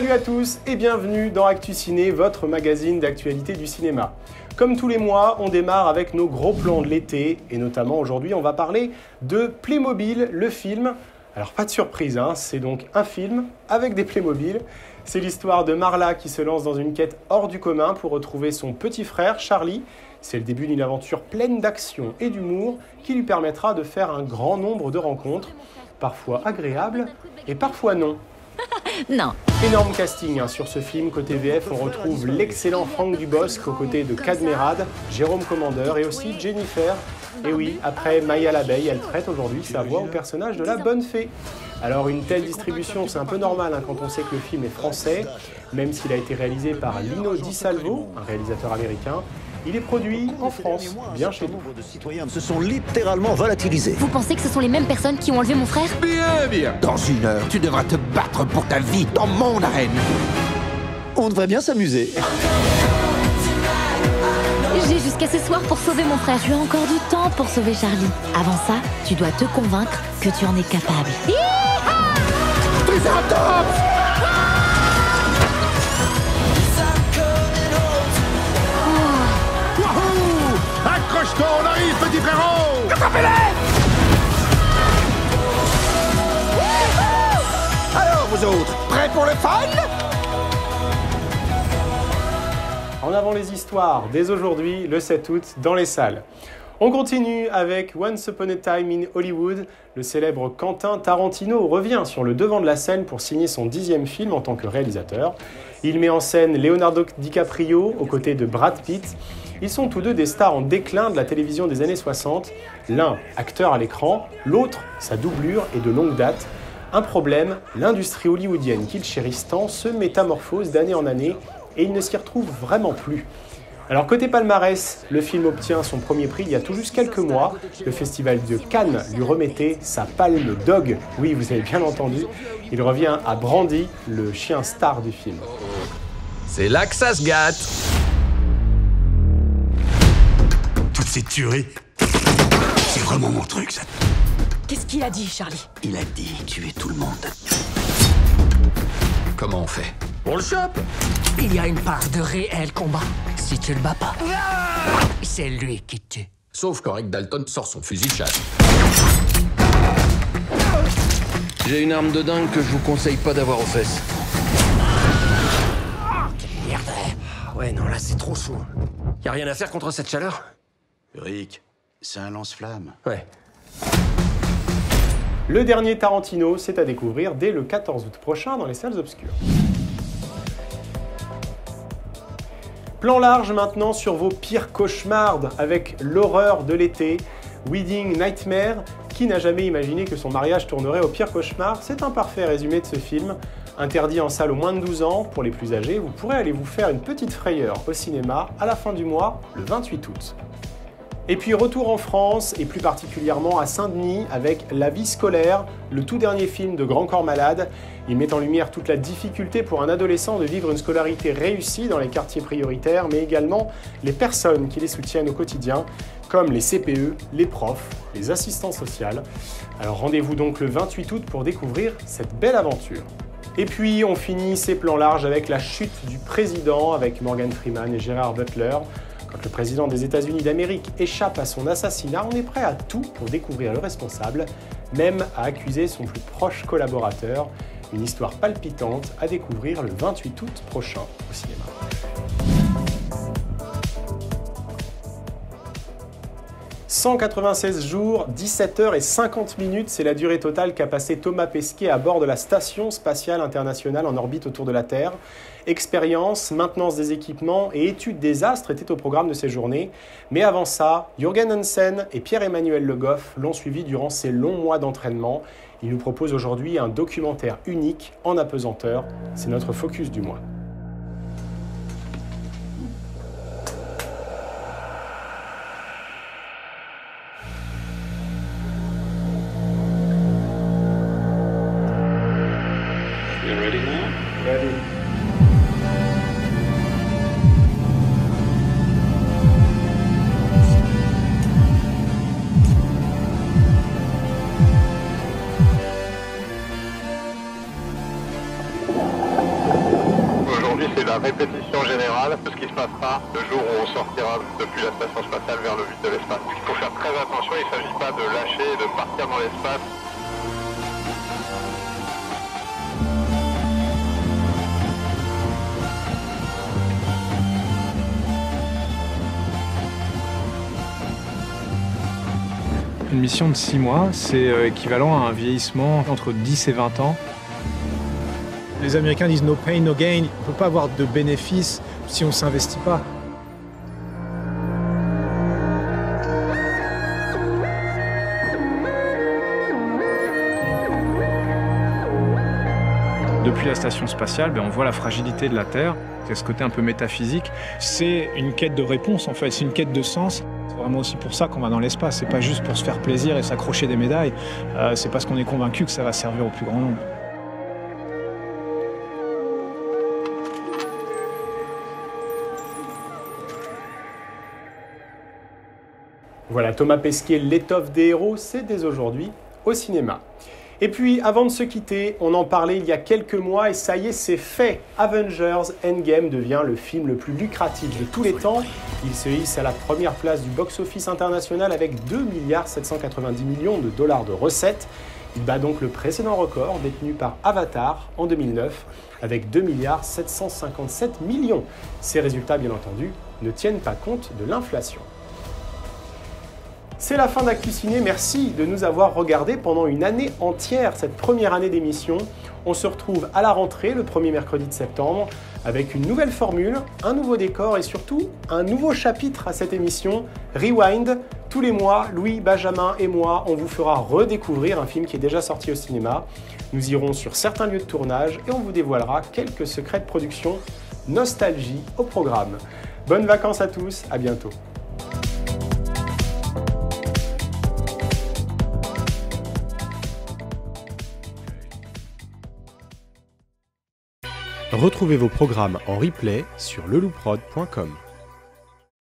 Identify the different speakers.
Speaker 1: Salut à tous et bienvenue dans Actu Ciné, votre magazine d'actualité du cinéma. Comme tous les mois, on démarre avec nos gros plans de l'été et notamment aujourd'hui on va parler de Playmobil, le film. Alors pas de surprise, c'est donc un film avec des Playmobil. C'est l'histoire de Marla qui se lance dans une quête hors du commun pour retrouver son petit frère Charlie. C'est le début d'une aventure pleine d'action et d'humour qui lui permettra de faire un grand nombre de rencontres, parfois agréables et parfois non.
Speaker 2: Non.
Speaker 1: Énorme casting sur ce film. Côté VF, on retrouve l'excellent Franck Dubosc aux côtés de Cadmerade, Jérôme Commandeur et aussi Jennifer. Et oui, après Maya l'abeille, elle prête aujourd'hui sa voix au personnage de la bonne fée. Alors une telle distribution, c'est un peu normal quand on sait que le film est français, même s'il a été réalisé par Lino Di Salvo, un réalisateur américain. Il est produit en France, bien chez nous.
Speaker 3: De citoyens se sont littéralement volatilisés.
Speaker 2: Vous pensez que ce sont les mêmes personnes qui ont enlevé mon frère?
Speaker 4: Bien. Dans une heure, tu devras te battre pour ta vie dans mon arène.
Speaker 3: On devrait bien s'amuser.
Speaker 2: J'ai jusqu'à ce soir pour sauver mon frère. Tu as encore du temps pour sauver Charlie. Avant ça, tu dois te convaincre que tu en es capable.
Speaker 4: Triceratops! Wouhou! Accroche-toi, on arrive, petit frérot! Attrapez-les! Alors, vous autres, prêts pour le fun?
Speaker 1: En avant les histoires, dès aujourd'hui, le 7 août, dans les salles. On continue avec Once Upon a Time in Hollywood. Le célèbre Quentin Tarantino revient sur le devant de la scène pour signer son 10e film en tant que réalisateur. Il met en scène Leonardo DiCaprio aux côtés de Brad Pitt. Ils sont tous deux des stars en déclin de la télévision des années 60. L'un, acteur à l'écran, l'autre, sa doublure est de longue date. Un problème, l'industrie hollywoodienne qu'ils chérissent tant se métamorphose d'année en année et ils ne s'y retrouvent vraiment plus. Alors côté palmarès, le film obtient son premier prix il y a tout juste quelques mois. Le festival de Cannes lui remettait sa palme Dog. Oui, vous avez bien entendu. Il revient à Brandy, le chien star du film.
Speaker 5: C'est là que ça se gâte.
Speaker 6: Toutes ces tueries, c'est vraiment mon truc, ça.
Speaker 7: Qu'est-ce qu'il a dit, Charlie?
Speaker 6: Il a dit tuer tout le monde.
Speaker 5: Comment on fait?
Speaker 4: On le chope!
Speaker 7: Il y a une part de réel combat. Si tu le bats pas, c'est lui qui te tue.
Speaker 5: Sauf quand Rick Dalton sort son fusil de chasse. J'ai une arme de dingue que je vous conseille pas d'avoir aux fesses.
Speaker 7: Merde.
Speaker 4: Ouais, non, là, c'est trop chaud. Y a rien à faire contre cette chaleur?
Speaker 6: Rick, c'est un lance-flamme.
Speaker 4: Ouais.
Speaker 1: Le dernier Tarantino, c'est à découvrir dès le 14 août prochain dans les salles obscures. Plan large maintenant sur vos pires cauchemars avec l'horreur de l'été, Wedding Nightmare. Qui n'a jamais imaginé que son mariage tournerait au pire cauchemar? C'est un parfait résumé de ce film. Interdit en salle aux moins de 12 ans, pour les plus âgés, vous pourrez aller vous faire une petite frayeur au cinéma à la fin du mois, le 28 août. Et puis retour en France, et plus particulièrement à Saint-Denis, avec La vie scolaire, le tout dernier film de Grand Corps Malade. Il met en lumière toute la difficulté pour un adolescent de vivre une scolarité réussie dans les quartiers prioritaires, mais également les personnes qui les soutiennent au quotidien, comme les CPE, les profs, les assistants sociaux. Alors rendez-vous donc le 28 août pour découvrir cette belle aventure. Et puis on finit ces plans larges avec La chute du président, avec Morgan Freeman et Gerard Butler. Quand le président des États-Unis d'Amérique échappe à son assassinat, on est prêt à tout pour découvrir le responsable, même à accuser son plus proche collaborateur. Une histoire palpitante à découvrir le 28 août prochain au cinéma. « 196 jours, 17h50, c'est la durée totale qu'a passé Thomas Pesquet à bord de la Station spatiale internationale en orbite autour de la Terre. Expérience, maintenance des équipements et étude des astres étaient au programme de ces journées. Mais avant ça, Jürgen Hansen et Pierre-Emmanuel Le Goff l'ont suivi durant ces longs mois d'entraînement. Ils nous proposent aujourd'hui un documentaire unique en apesanteur. C'est notre focus du mois.
Speaker 8: You ready now?
Speaker 1: Ready.
Speaker 9: répétition générale de ce qui se passera le jour où on sortira depuis la station spatiale vers le vide de l'espace. Il faut faire très attention, il ne s'agit pas de lâcher et de partir dans l'espace.
Speaker 10: Une mission de 6 mois, c'est équivalent à un vieillissement entre 10 et 20 ans.
Speaker 11: Les Américains disent no pain, no gain. On ne peut pas avoir de bénéfices si on ne s'investit pas.
Speaker 10: Depuis la station spatiale, on voit la fragilité de la Terre. C'est ce côté un peu métaphysique.
Speaker 11: C'est une quête de réponse, en fait. C'est une quête de sens. C'est vraiment aussi pour ça qu'on va dans l'espace. C'est pas juste pour se faire plaisir et s'accrocher des médailles. C'est parce qu'on est convaincu que ça va servir au plus grand nombre.
Speaker 1: Voilà, Thomas Pesquet, l'étoffe des héros, c'est dès aujourd'hui au cinéma. Et puis, avant de se quitter, on en parlait il y a quelques mois et ça y est, c'est fait. Avengers Endgame devient le film le plus lucratif de tous les temps. Il se hisse à la première place du box-office international avec 2 790 millions de dollars de recettes. Il bat donc le précédent record détenu par Avatar en 2009 avec 2 757 millions. Ces résultats, bien entendu, ne tiennent pas compte de l'inflation. C'est la fin d'Actu Ciné, merci de nous avoir regardés pendant une année entière, cette première année d'émission. On se retrouve à la rentrée, le premier mercredi de septembre, avec une nouvelle formule, un nouveau décor et surtout un nouveau chapitre à cette émission, Rewind. Tous les mois, Louis, Benjamin et moi, on vous fera redécouvrir un film qui est déjà sorti au cinéma. Nous irons sur certains lieux de tournage et on vous dévoilera quelques secrets de production. Nostalgie au programme. Bonnes vacances à tous, à bientôt. Retrouvez vos programmes en replay sur lelouprod.com.